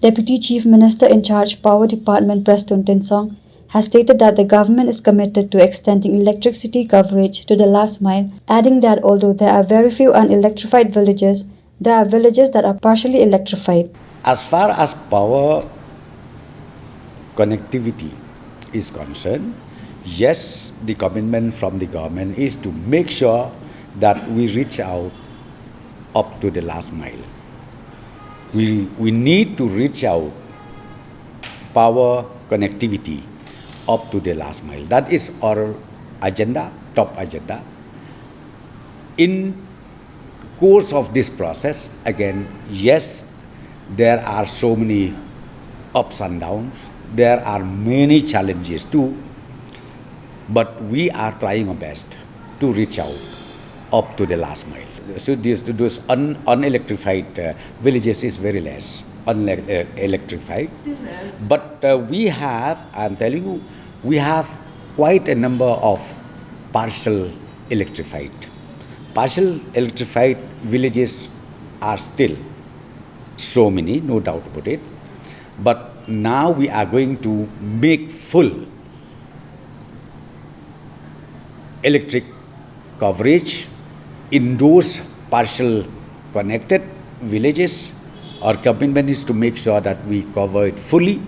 Deputy Chief Minister in charge Power Department Prestun Tinsong has stated that the government is committed to extending electricity coverage to the last mile, adding that although there are very few unelectrified villages, there are villages that are partially electrified. As far as power connectivity is concerned, yes, the commitment from the government is to make sure that we reach out up to the last mile. We need to reach out power connectivity up to the last mile. That is our agenda, top agenda. In course of this process, again, yes, there are so many ups and downs. There are many challenges too, but we are trying our best to reach out up to the last mile. So those unelectrified villages is very less unelectrified. But we have, I'm telling you, we have quite a number of partial electrified. Partial electrified villages are still so many, no doubt about it. But now we are going to make full electric coverage in those partial connected villages. Our commitment is to make sure that we cover it fully.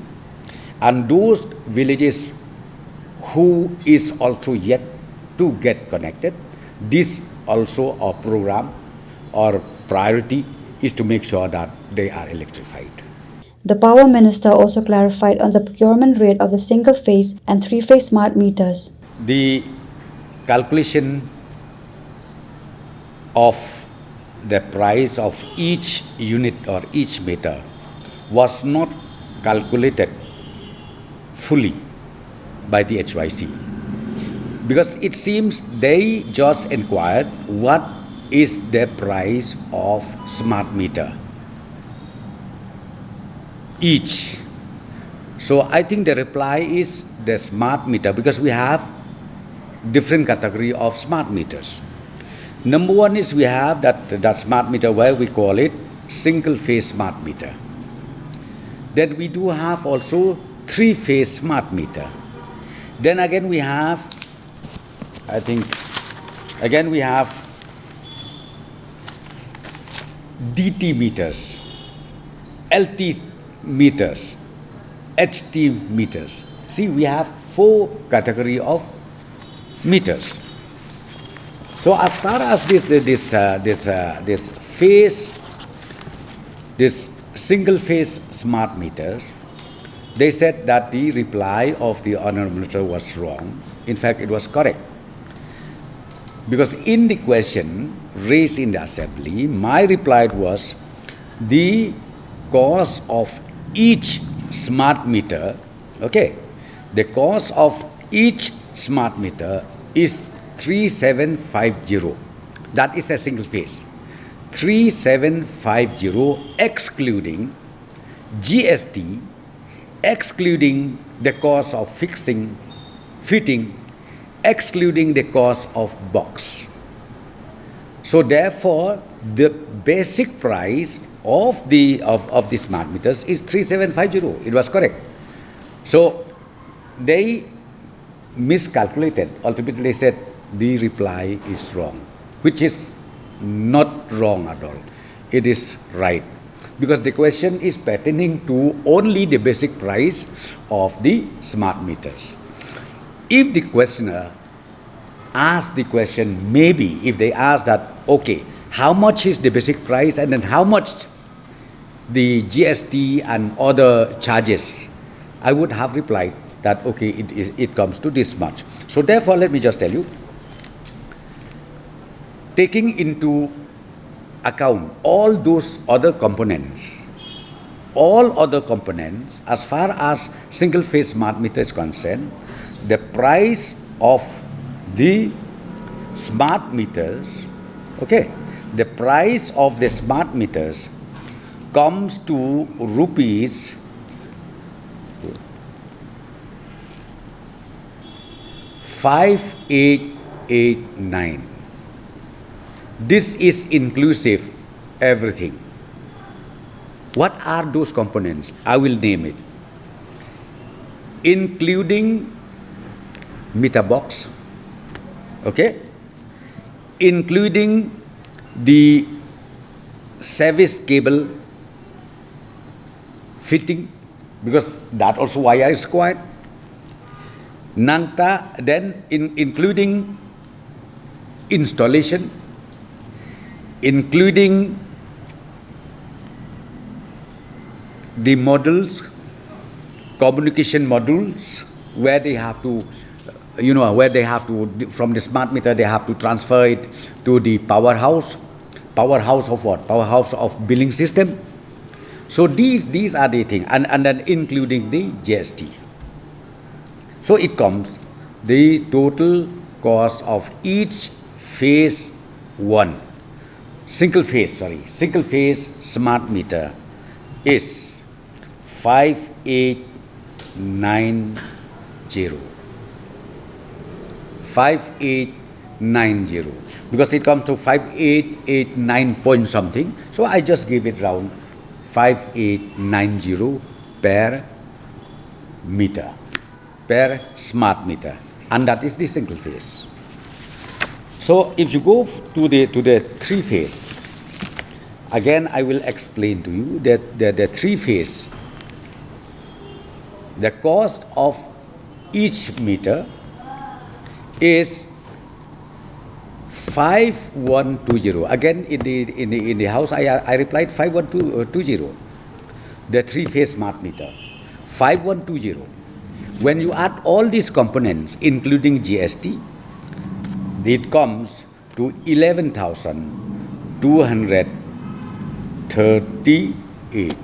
And those villages who is also yet to get connected, this also our program or priority is to make sure that they are electrified. The Power Minister also clarified on the procurement rate of the single-phase and three-phase smart meters. The calculation of the price of each unit or each meter was not calculated fully by the HYC, because it seems they just inquired what is the price of smart meter each. So I think the reply is the smart meter, because we have different category of smart meters. Number one is we have that smart meter where we call it single phase smart meter. Then we do have also three-phase smart meter. Then again we have, I think, again we have DT meters, LT meters, HT meters. See, we have 4 category of meters. So as far as this single phase smart meter, they said that the reply of the Honourable Minister was wrong. In fact, it was correct. Because in the question raised in the Assembly, my reply was the cost of each smart meter, okay, the cost of each smart meter is 3750. That is a single phase. 3750 excluding GST, excluding the cost of fixing, fitting, excluding the cost of box. So therefore, the basic price of the smart meters is 3750. It was correct. So they miscalculated. Ultimately, they said the reply is wrong, which is not wrong at all. It is right, because the question is pertaining to only the basic price of the smart meters. If the questioner asks the question, maybe if they ask that, okay, how much is the basic price and then how much the GST and other charges, I would have replied that, okay, it comes to this much. So therefore, let me just tell you, taking into account all those other components, as far as single phase smart meter is concerned, the price of the smart meters, okay, the price of the smart meters comes to rupees 5889. This is inclusive everything. What are those components? I will name it. Including meter box, okay? Including the service cable fitting, because that also wire is required. Nangta, then including installation, including the modules, communication modules, where they have to, where they have to, from the smart meter, they have to transfer it to the powerhouse. Powerhouse of what? Powerhouse of billing system. So these are the things, and then including the GST. So it comes, the total cost of each phase one, single phase smart meter is 5890. 5890, because it comes to 5889 point something. So I just give it round 5890 per meter, per smart meter, and that is the single phase. So if you go to the three phase, again I will explain to you that the three phase, the cost of each meter is 5120. Again in the house I replied 5120. The three phase smart meter 5120. When you add all these components including GST, it comes to 11,238.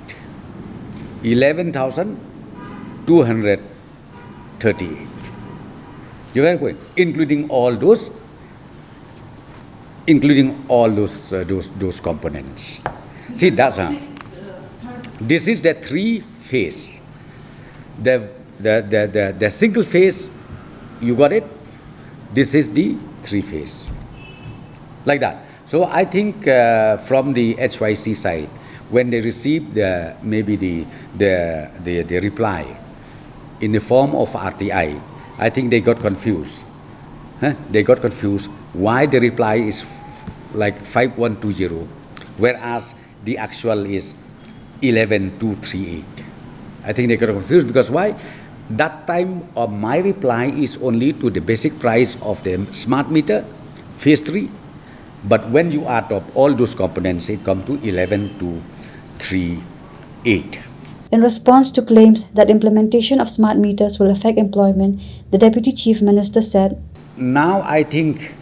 11,238. You are going, including all those components. See, that's this is the three phase. The single phase, you got it. This is the three phase, like that. So I think from the HYC side, when they receive the reply in the form of RTI, I think they got confused. They got confused why the reply is like 5120, whereas the actual is 11,238. I think they got confused because why? That time my reply is only to the basic price of the smart meter, phase 3. But when you add up all those components, it comes to 11,238. In response to claims that implementation of smart meters will affect employment, the Deputy Chief Minister said, "Now I think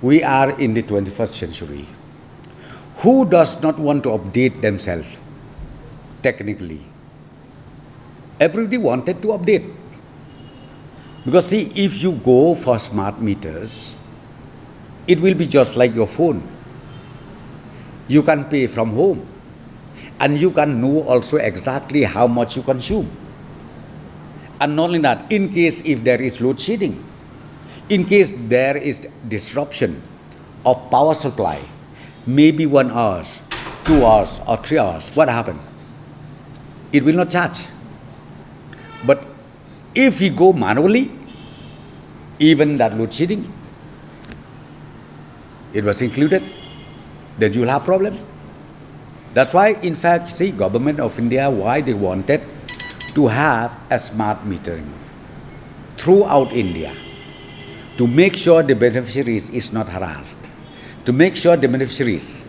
we are in the 21st century. Who does not want to update themselves technically? Everybody wanted to update. Because see, if you go for smart meters, it will be just like your phone. You can pay from home. And you can know also exactly how much you consume. And not only that, in case if there is load shedding, in case there is disruption of power supply, maybe 1 hour, 2 hours or 3 hours, what happened? It will not charge. But if we go manually, even that load shedding, it was included, then you will have problem. That's why, in fact, see, Government of India, why they wanted to have a smart metering throughout India, to make sure the beneficiaries is not harassed, to make sure the beneficiaries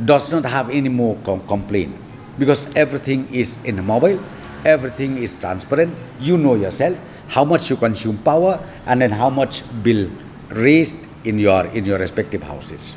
does not have any more complaint, because everything is in the mobile, everything is transparent. You know yourself how much you consume power and then how much bill raised in your respective houses.